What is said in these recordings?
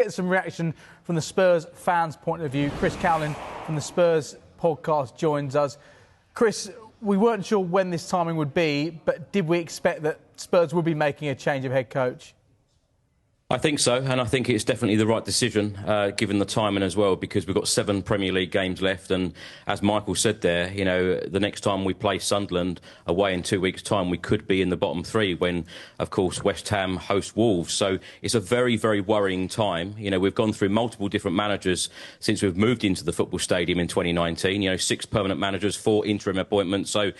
Get some reaction from the Spurs fans' point of view. Chris Cowlin from the Spurs podcast joins us. Chris, we weren't sure when this timing would be, but did we expect that Spurs would be making a change of head coach? I think so, and I think it's definitely the right decision, given the timing as well, because we've got 7 Premier League games left, and as Michael said there, you know, the next time we play Sunderland away in 2 weeks' time, we could be in the bottom 3 when, of course, West Ham host Wolves. So it's a very, very worrying time. You know, we've gone through multiple different managers since we've moved into the football stadium in 2019. You know, 6 permanent managers, 4 interim appointments. So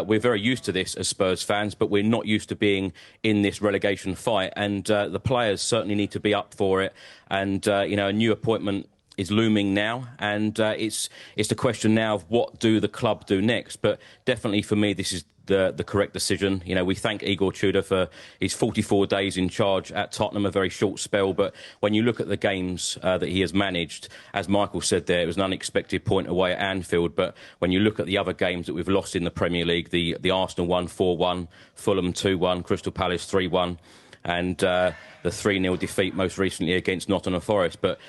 we're very used to this as Spurs fans, but we're not used to being in this relegation fight. And the players certainly need to be up for it. And, you know, a new appointment is looming now. And it's the question now of what do the club do next. But definitely for me, this is the correct decision. You know, we thank Igor Tudor for his 44 days in charge at Tottenham, a very short spell. But when you look at the games that he has managed, as Michael said there, it was an unexpected point away at Anfield. But when you look at the other games that we've lost in the Premier League, the Arsenal 1, 4-1, Fulham 2-1, Crystal Palace 3-1, and the 3-0 defeat most recently against Nottingham Forest. But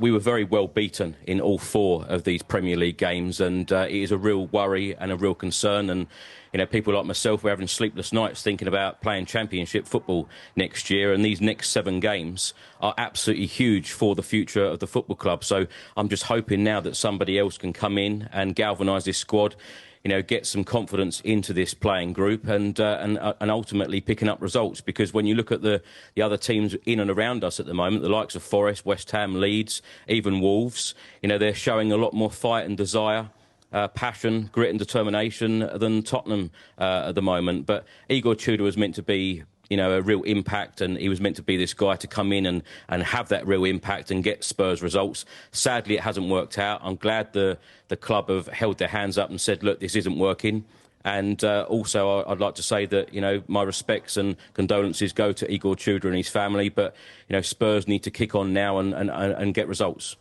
we were very well beaten in all 4 of these Premier League games, and it is a real worry and a real concern. And you know, people like myself, we're having sleepless nights thinking about playing Championship football next year, and these next 7 games are absolutely huge for the future of the football club. So I'm just hoping now that somebody else can come in and galvanise this squad, you know, get some confidence into this playing group and ultimately picking up results. Because when you look at the other teams in and around us at the moment, the likes of Forest, West Ham, Leeds, even Wolves, you know, they're showing a lot more fight and desire, passion, grit and determination than Tottenham at the moment. But Igor Tudor was meant to be, you know, a real impact, and he was meant to be this guy to come in and have that real impact and get Spurs results. Sadly, it hasn't worked out. I'm glad the club have held their hands up and said, look, this isn't working. And also, I'd like to say that, you know, my respects and condolences go to Igor Tudor and his family, but, you know, Spurs need to kick on now and get results.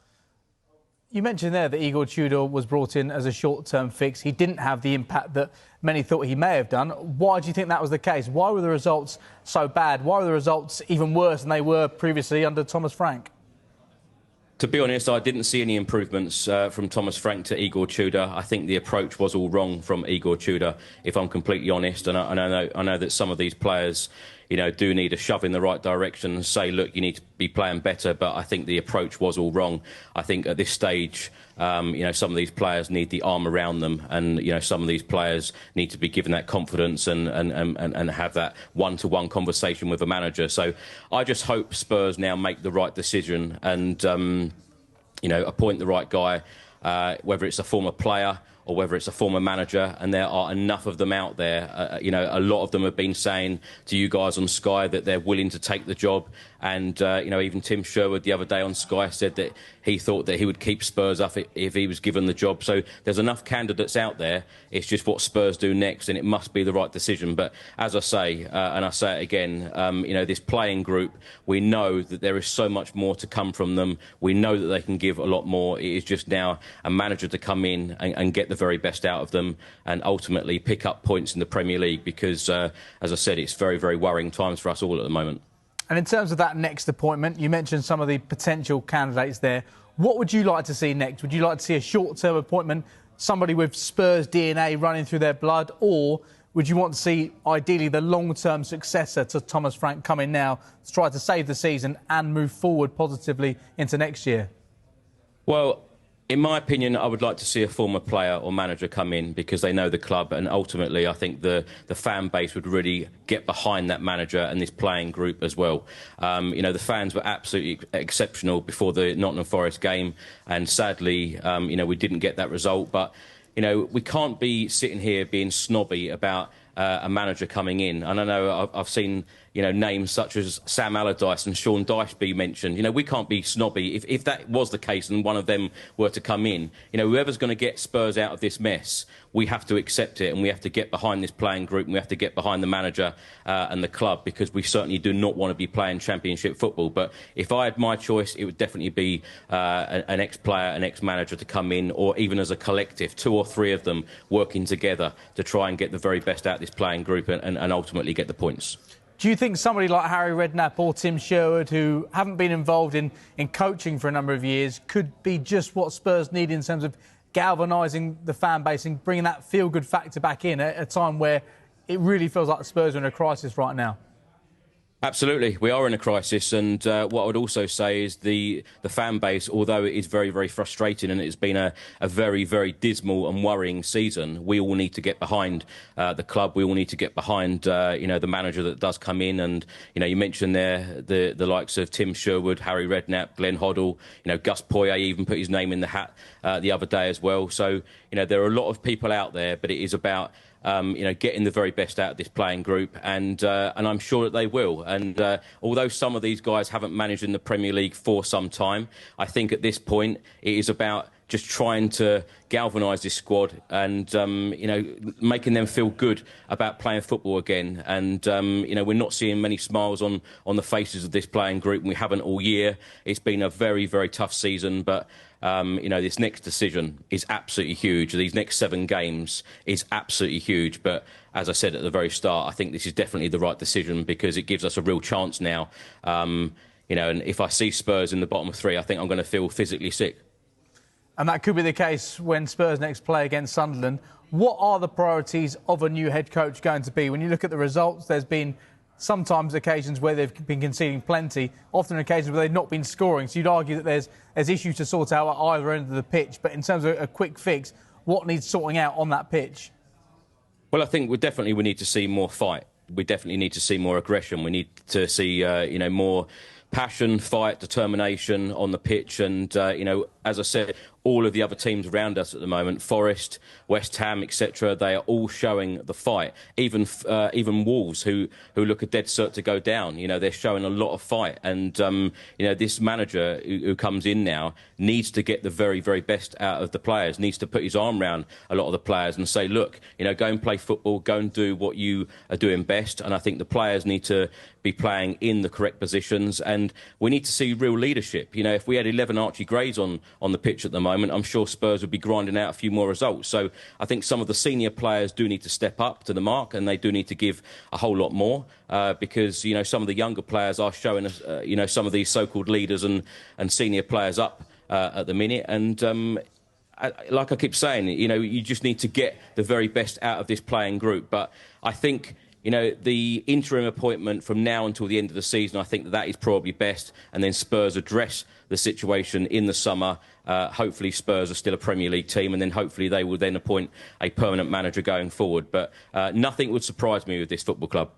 You mentioned there that Igor Tudor was brought in as a short-term fix. He didn't have the impact that many thought he may have done. Why do you think that was the case? Why were the results so bad? Why were the results even worse than they were previously under Thomas Frank? To be honest, I didn't see any improvements from Thomas Frank to Igor Tudor. I think the approach was all wrong from Igor Tudor, if I'm completely honest. And I know that some of these players, you know, do need a shove in the right direction and say, look, you need to be playing better. But I think the approach was all wrong. I think at this stage, you know, some of these players need the arm around them, and you know, some of these players need to be given that confidence and have that one-to-one conversation with a manager. So I just hope Spurs now make the right decision and you know, appoint the right guy, whether it's a former player or whether it's a former manager, and there are enough of them out there. You know, a lot of them have been saying to you guys on Sky that they're willing to take the job. And, you know, even Tim Sherwood the other day on Sky said that he thought that he would keep Spurs up if he was given the job. So there's enough candidates out there. It's just what Spurs do next, and it must be the right decision. But as I say, and I say it again, you know, this playing group, we know that there is so much more to come from them. We know that they can give a lot more. It is just now a manager to come in and get the very best out of them and ultimately pick up points in the Premier League, because, as I said, it's very, very worrying times for us all at the moment. And in terms of that next appointment, you mentioned some of the potential candidates there. What would you like to see next? Would you like to see a short-term appointment, somebody with Spurs DNA running through their blood, or would you want to see, ideally, the long-term successor to Thomas Frank come in now to try to save the season and move forward positively into next year? Well, in my opinion, I would like to see a former player or manager come in, because they know the club, and ultimately I think the fan base would really get behind that manager and this playing group as well. You know, the fans were absolutely exceptional before the Nottingham Forest game, and sadly, you know, we didn't get that result. But, you know, we can't be sitting here being snobby about a manager coming in. And I know I've seen, you know, names such as Sam Allardyce and Sean Dyche be mentioned. You know, we can't be snobby. If that was the case and one of them were to come in, you know, whoever's going to get Spurs out of this mess, we have to accept it, and we have to get behind this playing group, and we have to get behind the manager and the club, because we certainly do not want to be playing Championship football. But if I had my choice, it would definitely be an ex-player, an ex-manager to come in, or even as a collective, 2 or 3 of them working together to try and get the very best out of this playing group and ultimately get the points. Do you think somebody like Harry Redknapp or Tim Sherwood, who haven't been involved in coaching for a number of years, could be just what Spurs need in terms of galvanising the fan base and bringing that feel-good factor back in at a time where it really feels like the Spurs are in a crisis right now? Absolutely, we are in a crisis, and what I would also say is the fan base, although it is very, very frustrating and it's been a very, very dismal and worrying season, we all need to get behind the club. We all need to get behind, the manager that does come in, and you mentioned there the likes of Tim Sherwood, Harry Redknapp, Glenn Hoddle, Gus Poyet even put his name in the hat the other day as well. So there are a lot of people out there, but it is about getting the very best out of this playing group, and I'm sure that they will. And although some of these guys haven't managed in the Premier League for some time, I think at this point it is about just trying to galvanise this squad and making them feel good about playing football again. And we're not seeing many smiles on the faces of this playing group, and we haven't all year. It's been a very, very tough season, but this next decision is absolutely huge. These next 7 games is absolutely huge. But as I said at the very start, I think this is definitely the right decision because it gives us a real chance now. And if I see Spurs in the bottom 3, I think I'm going to feel physically sick. And that could be the case when Spurs next play against Sunderland. What are the priorities of a new head coach going to be? When you look at the results, there's been sometimes occasions where they've been conceding plenty, often occasions where they've not been scoring. So you'd argue that there's issues to sort out at either end of the pitch. But in terms of a quick fix, what needs sorting out on that pitch? Well, I think we need to see more fight. We definitely need to see more aggression. We need to see, more passion, fight, determination on the pitch. And, as I said, all of the other teams around us at the moment, Forest, West Ham, etc., they are all showing the fight. Even Wolves, who look a dead cert to go down, they're showing a lot of fight. And this manager who comes in now needs to get the very, very best out of the players. Needs to put his arm around a lot of the players and say, look, go and play football, go and do what you are doing best. And I think the players need to be playing in the correct positions, and we need to see real leadership. If we had 11 Archie Grays on the pitch at the moment, I'm sure Spurs would be grinding out a few more results. So I think some of the senior players do need to step up to the mark, and they do need to give a whole lot more because some of the younger players are showing us some of these so-called leaders and senior players up at the minute. And like I keep saying, you just need to get the very best out of this playing group. But I think the interim appointment from now until the end of the season, I think that is probably best. And then Spurs address the situation in the summer. Hopefully Spurs are still a Premier League team, and then hopefully they will then appoint a permanent manager going forward. But nothing would surprise me with this football club.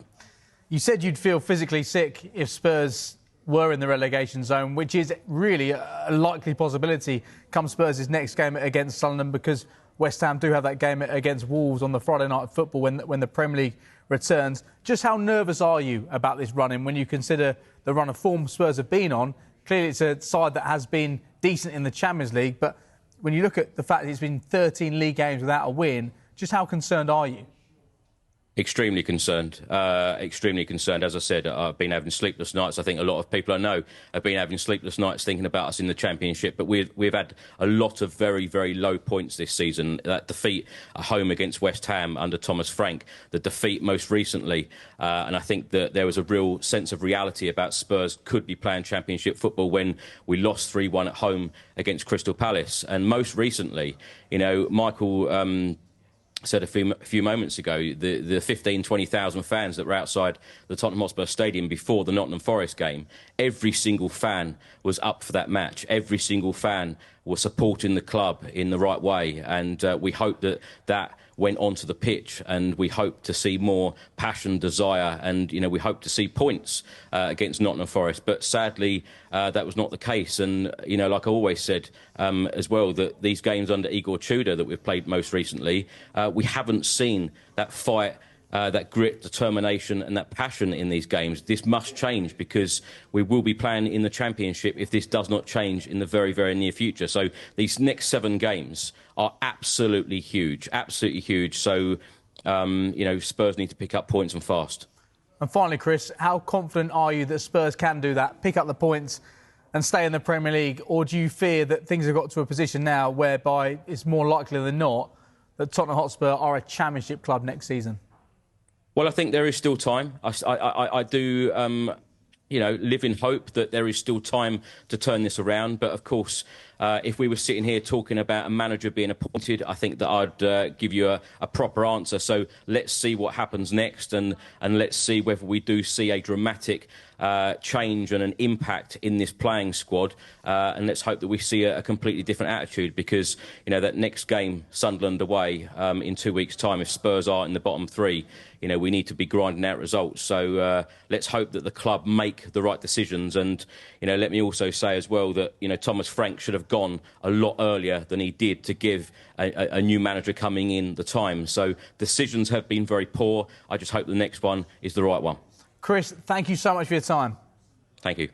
You said you'd feel physically sick if Spurs were in the relegation zone, which is really a likely possibility come Spurs' next game against Sunderland, because West Ham do have that game against Wolves on the Friday night football when the Premier League returns. Just how nervous are you about this run-in when you consider the run of form Spurs have been on? Clearly it's a side that has been decent in the Champions League, but when you look at the fact that it's been 13 league games without a win, just how concerned are you? Extremely concerned. Extremely concerned. As I said, I've been having sleepless nights. I think a lot of people I know have been having sleepless nights thinking about us in the Championship. But we've had a lot of very, very low points this season. That defeat at home against West Ham under Thomas Frank, the defeat most recently. And I think that there was a real sense of reality about Spurs could be playing Championship football when we lost 3-1 at home against Crystal Palace. And most recently, Michael said a few moments ago, the 15,000, 20,000 fans that were outside the Tottenham Hotspur Stadium before the Nottingham Forest game, every single fan was up for that match. Every single fan was supporting the club in the right way. And we hope that went onto the pitch, and we hope to see more passion, desire, and we hope to see points against Nottingham Forest. But sadly, that was not the case. And like I always said as well, that these games under Igor Tudor that we've played most recently, we haven't seen that fight, that grit, determination and that passion in these games. This must change, because we will be playing in the Championship if this does not change in the very, very near future. So these next 7 games are absolutely huge, absolutely huge. So, Spurs need to pick up points and fast. And finally, Chris, how confident are you that Spurs can do that, pick up the points and stay in the Premier League? Or do you fear that things have got to a position now whereby it's more likely than not that Tottenham Hotspur are a Championship club next season? Well, I think there is still time. I do, live in hope that there is still time to turn this around. But, of course, if we were sitting here talking about a manager being appointed, I think that I'd give you a proper answer. So let's see what happens next, and let's see whether we do see a dramatic change and an impact in this playing squad, and let's hope that we see a completely different attitude, because that next game, Sunderland away, in 2 weeks' time, if Spurs are in the bottom three, we need to be grinding out results. So let's hope that the club make the right decisions. And let me also say as well that Thomas Frank should have gone a lot earlier than he did to give a new manager coming in the time. So decisions have been very poor. I just hope the next one is the right one. Chris, thank you so much for your time. Thank you.